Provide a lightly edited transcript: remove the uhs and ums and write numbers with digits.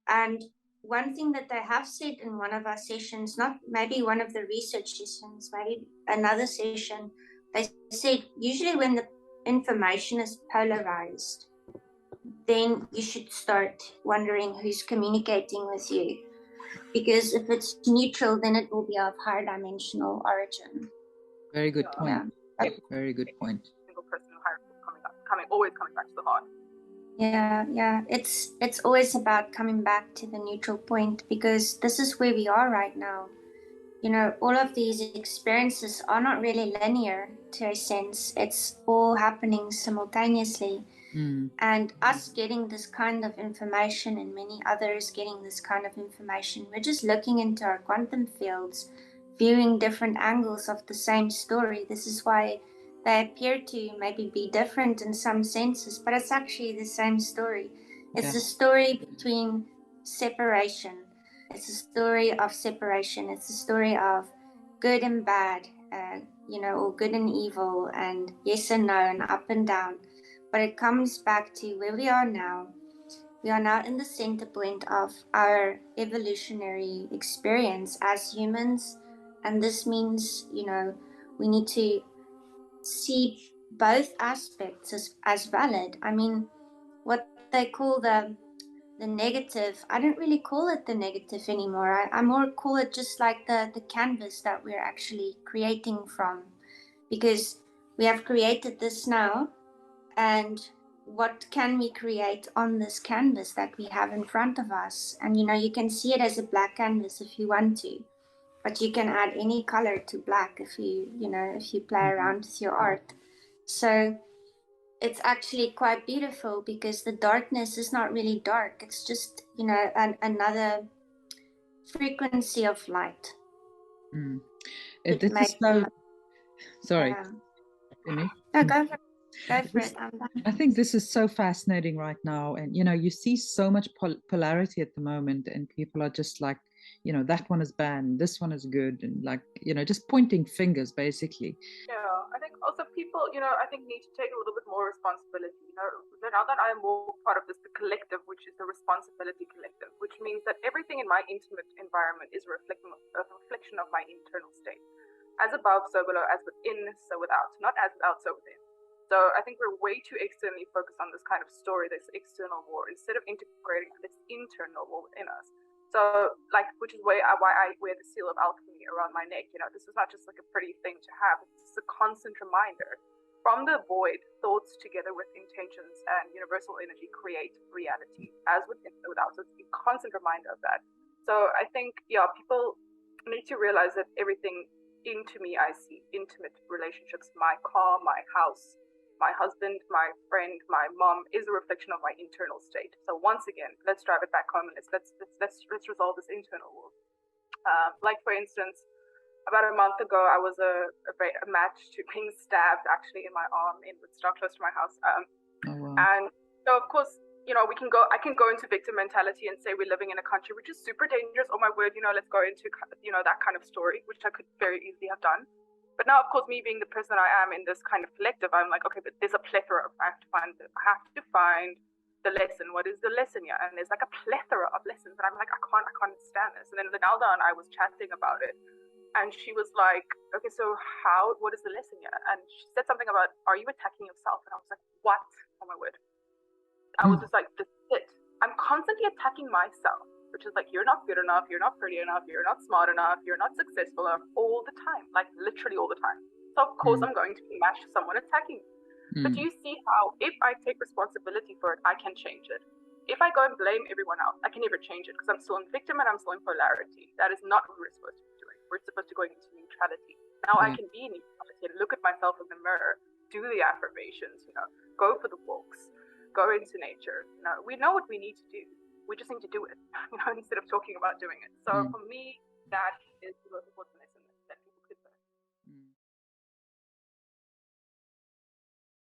And one thing that they have said in one of our sessions, not maybe one of the research sessions, maybe another session, they said usually when the information is polarized, then you should start wondering who's communicating with you. Because if it's neutral, then it will be of higher dimensional origin. Very good point. Yeah. Very good point. Single person always coming back to the heart. Yeah. It's always about coming back to the neutral point, because this is where we are right now. You know, all of these experiences are not really linear to a sense. It's all happening simultaneously. And us getting this kind of information and many others getting this kind of information, we're just looking into our quantum fields, viewing different angles of the same story. This is why they appear to maybe be different in some senses, but it's actually the same story. It's a story between separation. It's a story of separation. It's a story of good and bad, or good and evil, and yes and no, and up and down. But it comes back to where we are now. We are now in the center point of our evolutionary experience as humans. And this means, we need to see both aspects as valid. I mean, what they call the negative, I don't really call it the negative anymore. I more call it just like the canvas that we're actually creating from. Because we have created this now, and what can we create on this canvas that we have in front of us? And you can see it as a black canvas if you want to, but you can add any color to black if you play around with your art. So it's actually quite beautiful, because the darkness is not really dark. It's just another frequency of light. This is so sorry. No, go for it. I think this is so fascinating right now, and you see so much polarity at the moment, and people are just like, that one is bad, this one is good, and like, just pointing fingers basically. Yeah, I think also people, I think need to take a little bit more responsibility. Now that I am more part of the collective, which is the responsibility collective, which means that everything in my intimate environment is a reflection of my internal state. As above, so below; as within, so without; not as without, so within. So I think we're way too externally focused on this kind of story, this external war, instead of integrating this internal war within us. So, which is why I wear the seal of alchemy around my neck. This is not just like a pretty thing to have. It's a constant reminder. From the void, thoughts together with intentions and universal energy create reality, as within and without. So it's a constant reminder of that. So I think, people need to realize that everything into me, I see intimate relationships, my car, my house, my husband, my friend, my mom is a reflection of my internal state. So once again, let's drive it back home and let's resolve this internal war. Like for instance, about a month ago, I was a match to being stabbed actually in my arm in Woodstock, close to my house. Wow. And so of course, I can go into victim mentality and say we're living in a country which is super dangerous. Oh my word, let's go into that kind of story, which I could very easily have done. But now, of course, me being the person I am in this kind of collective, I'm like, okay, but there's a plethora. I have to find the lesson. What is the lesson here? And there's like a plethora of lessons. And I'm like, I can't stand this. And then Linalda and I was chatting about it. And she was like, okay, so what is the lesson here? And she said something about, are you attacking yourself? And I was like, what? Oh my word. I was just like, this is it. I'm constantly attacking myself, which is like, you're not good enough, you're not pretty enough, you're not smart enough, you're not successful enough, all the time, like literally all the time. So of course I'm going to match someone attacking me. But do you see how if I take responsibility for it, I can change it? If I go and blame everyone else, I can never change it, because I'm still in victim and I'm still in polarity. That is not what we're supposed to be doing. We're supposed to go into neutrality. Now I can be in neutrality and look at myself in the mirror, do the affirmations, go for the walks, go into nature. We know what we need to do. We just need to do it, instead of talking about doing it. So for me, that is the most important